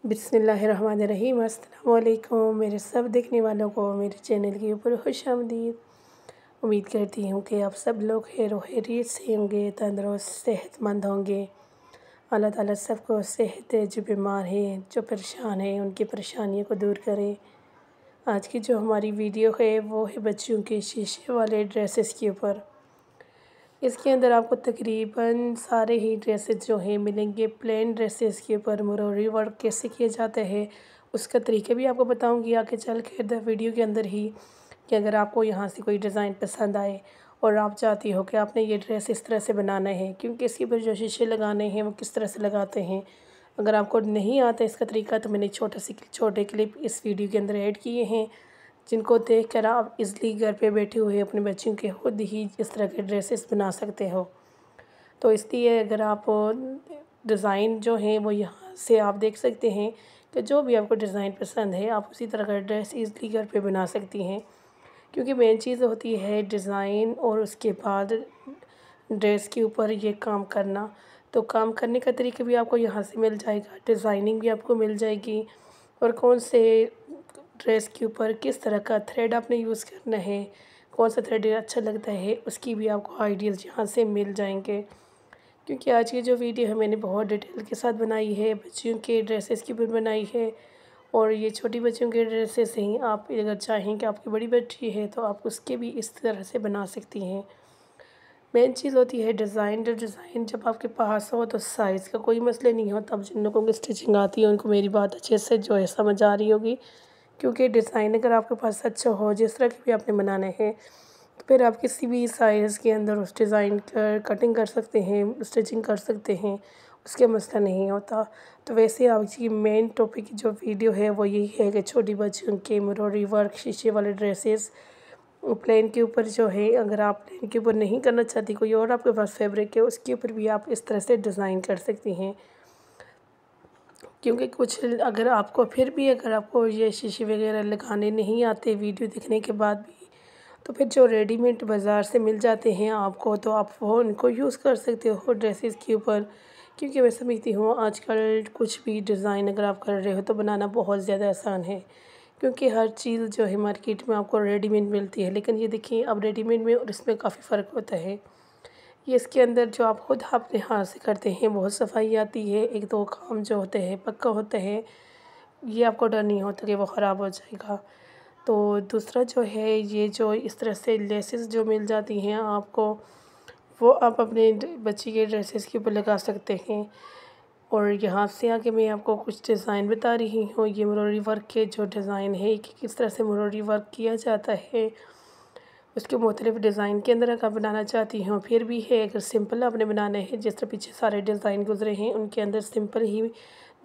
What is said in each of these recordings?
बिस्मिल्लाहिर्रहमानिर्रहीम। अस्सलाम वालेकुम मेरे सब देखने वालों को मेरे चैनल के ऊपर खुशामदीद। उम्मीद करती हूँ कि आप सब लोग खैर व खैरियत से होंगे, तंदुरुस्त सेहतमंद होंगे। अल्लाह ताला सबको सेहत दे, जो बीमार हैं, जो परेशान हैं, उनकी परेशानियों को दूर करें। आज की जो हमारी वीडियो है वो है बच्चियों के शीशे वाले ड्रेसेस के ऊपर। इसके अंदर आपको तकरीबन सारे ही ड्रेसेस जो हैं मिलेंगे। प्लेन ड्रेसेस के ऊपर एम्ब्रॉयडरी वर्क कैसे किया जाता है उसका तरीका भी आपको बताऊंगी आगे चल कर वीडियो के अंदर ही, कि अगर आपको यहाँ से कोई डिज़ाइन पसंद आए और आप चाहती हो कि आपने ये ड्रेस इस तरह से बनाना है, क्योंकि इसके ऊपर जो शीशे लगाने हैं वो किस तरह से लगाते हैं, अगर आपको नहीं आता इसका तरीका तो मैंने छोटे क्लिप इस वीडियो के अंदर ऐड किए हैं, जिनको देखकर आप इज़िली घर पे बैठे हुए अपने बच्चों के खुद ही इस तरह के ड्रेसेस बना सकते हो। तो इसलिए अगर आप डिज़ाइन जो हैं वो यहाँ से आप देख सकते हैं कि जो भी आपको डिज़ाइन पसंद है आप उसी तरह का ड्रेस इज़िली घर पे बना सकती हैं। क्योंकि मेन चीज़ होती है डिज़ाइन और उसके बाद ड्रेस के ऊपर ये काम करना। तो काम करने का तरीका भी आपको यहाँ से मिल जाएगा, डिज़ाइनिंग भी आपको मिल जाएगी, और कौन से ड्रेस के ऊपर किस तरह का थ्रेड आपने यूज़ करना है, कौन सा थ्रेड अच्छा लगता है, उसकी भी आपको आइडियाज़ यहाँ से मिल जाएंगे। क्योंकि आज की जो वीडियो है मैंने बहुत डिटेल के साथ बनाई है, बच्चियों के ड्रेसेस के ऊपर बनाई है, और ये छोटी बच्चियों के ड्रेसेस हैं। आप अगर चाहें कि आपकी बड़ी बच्ची है तो आप उसके भी इस तरह से बना सकती हैं। मेन चीज़ होती है डिज़ाइन। जो डिज़ाइन जब आपके पास हो तो साइज़ का कोई मसला नहीं होता। अब जिन लोगों की स्टिचिंग आती है उनको मेरी बात अच्छे से जो है समझ आ रही होगी। क्योंकि डिज़ाइन अगर आपके पास अच्छा हो, जिस तरह की भी आपने बनाना है, तो फिर आप किसी भी साइज़ के अंदर उस डिज़ाइन का कटिंग कर सकते हैं, स्टिचिंग कर सकते हैं, उसके मसला नहीं होता। तो वैसे आज की मेन टॉपिक जो वीडियो है वो यही है कि छोटी बच्चियों के एम्ब्रॉयडरी वर्क शीशे वाले ड्रेसेस प्लेन के ऊपर जो है, अगर आप प्लेन के ऊपर नहीं करना चाहती, कोई और आपके पास फैब्रिक है उसके ऊपर भी आप इस तरह से डिज़ाइन कर सकती हैं। क्योंकि कुछ अगर आपको फिर भी अगर आपको ये शीशे वगैरह लगाने नहीं आते वीडियो देखने के बाद भी, तो फिर जो रेडीमेड बाज़ार से मिल जाते हैं आपको, तो आप वो उनको यूज़ कर सकते हो ड्रेसेस के ऊपर। क्योंकि मैं समझती हूँ आजकल कुछ भी डिज़ाइन अगर आप कर रहे हो तो बनाना बहुत ज़्यादा आसान है। क्योंकि हर चीज़ जो है मार्केट में आपको रेडीमेड मिलती है, लेकिन ये देखिए अब रेडीमेड में और इसमें काफ़ी फ़र्क होता है। ये इसके अंदर जो आप खुद अपने हाथ से करते हैं बहुत सफाई आती है, एक दो काम जो होते हैं पक्का होता है, ये आपको डर नहीं होता कि वो ख़राब हो जाएगा। तो दूसरा जो है ये जो इस तरह से लेसेस जो मिल जाती हैं आपको, वो आप अपने बच्ची के ड्रेसेस के ऊपर लगा सकते हैं। और यहाँ से आगे मैं आपको कुछ डिज़ाइन बता रही हूँ। ये एम्ब्रॉयडरी वर्क के जो डिज़ाइन है कि किस तरह से एम्ब्रॉयडरी वर्क किया जाता है, उसके मुख्तलिफ़ डिज़ाइन के अंदर अगर बनाना चाहती हूँ फिर भी है। अगर सिंपल आपने बनाना है, जिस तरह पीछे सारे डिज़ाइन गुजरे हैं उनके अंदर सिंपल ही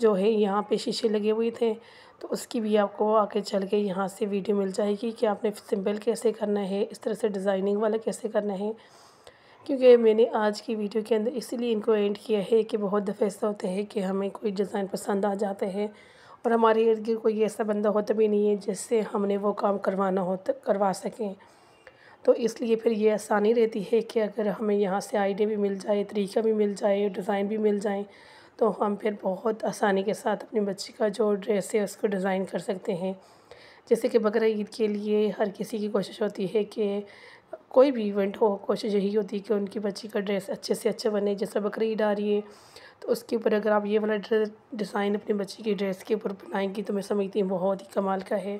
जो है यहाँ पे शीशे लगे हुए थे, तो उसकी भी आपको आगे चल के यहाँ से वीडियो मिल जाएगी कि आपने सिंपल कैसे करना है, इस तरह से डिज़ाइनिंग वाला कैसे करना है। क्योंकि मैंने आज की वीडियो के अंदर इसीलिए इनको एंड किया है कि बहुत दफ़े ऐसा होता है कि हमें कोई डिज़ाइन पसंद आ जाते हैं और हमारे इर्द गिर्द कोई ऐसा बंदा होता भी नहीं है जिससे हमने वो काम करवाना हो तो करवा सकें। तो इसलिए फिर ये आसानी रहती है कि अगर हमें यहाँ से आइडिया भी मिल जाए, तरीका भी मिल जाए, डिज़ाइन भी मिल जाए, तो हम फिर बहुत आसानी के साथ अपने बच्चे का जो ड्रेस है उसको डिज़ाइन कर सकते हैं। जैसे कि बकरा ईद के लिए हर किसी की कोशिश होती है कि कोई भी इवेंट हो, कोशिश यही होती है कि उनकी बच्ची का ड्रेस अच्छे से अच्छा बने। जैसे बकरा ईद आ रही है तो उसके ऊपर अगर आप ये वाला डिज़ाइन अपनी बच्ची की ड्रेस के ऊपर बनाएंगी तो मैं समझती हूँ बहुत ही कमाल का है।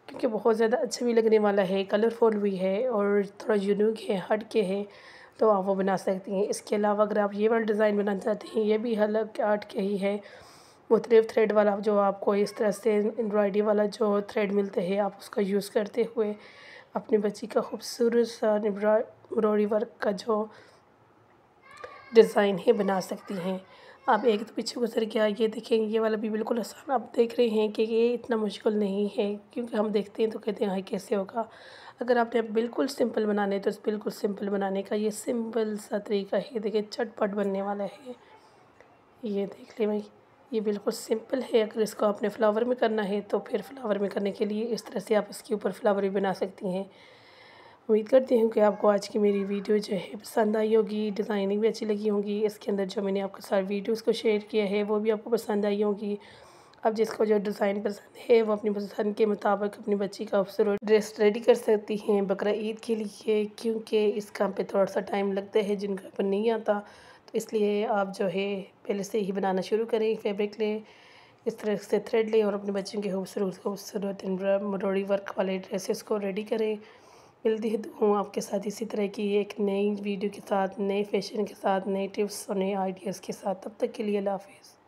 क्योंकि बहुत ज़्यादा अच्छा भी लगने वाला है, कलरफुल भी है और थोड़ा यूनिक है, हट के है, तो आप वो बना सकती हैं। इसके अलावा अगर आप ये वाला डिज़ाइन बनाना चाहते हैं, ये भी हल्क आर्ट के ही है। मुख्तलिफ़ थ्रेड वाला जो आपको इस तरह से एम्ब्रॉयडरी वाला जो थ्रेड मिलते हैं आप उसका यूज़ करते हुए अपनी बच्ची का खूबसूरत सा एम्ब्रॉयडरी वर्क का जो डिज़ाइन है बना सकती हैं। आप एक तो पीछे गुजर गया, ये देखें ये वाला भी बिल्कुल आसान। आप देख रहे हैं कि ये इतना मुश्किल नहीं है, क्योंकि हम देखते हैं तो कहते हैं हाय कैसे होगा। अगर आपने बिल्कुल सिंपल बनाने तो बिल्कुल सिंपल बनाने का ये सिंपल सा तरीका है, देखिए चटपट बनने वाला है। ये देख लें भाई, ये बिल्कुल सिंपल है। अगर इसको आपने फ्लावर में करना है तो फिर फ्लावर में करने के लिए इस तरह से आप इसके ऊपर फ्लावर भी बना सकती हैं। उम्मीद करती हूँ कि आपको आज की मेरी वीडियो जो है पसंद आई होगी, डिज़ाइनिंग भी अच्छी लगी होगी। इसके अंदर जो मैंने आपके साथ वीडियोस को शेयर किया है वो भी आपको पसंद आई होगी। अब जिसको जो डिज़ाइन पसंद है वो अपनी पसंद के मुताबिक अपनी बच्ची का खूबसूरत ड्रेस रेडी कर सकती हैं बकरा ईद के लिए, क्योंकि इस काम पे थोड़ा सा टाइम लगता है जिनका पर नहीं आता। तो इसलिए आप जो है पहले से ही बनाना शुरू करें। फैब्रिक लें, इस तरह से थ्रेड लें और अपने बच्चों के खूबसूरत खूबसूरत एम्ब्रॉयडरी वर्क वाले ड्रेसेस को रेडी करें। मिलती है हूँ आपके साथ इसी तरह की एक नई वीडियो के साथ, नए फैशन के साथ, नए टिप्स और नए आइडियाज़ के साथ। तब तक के लिए अल्लाह हाफ़िज़।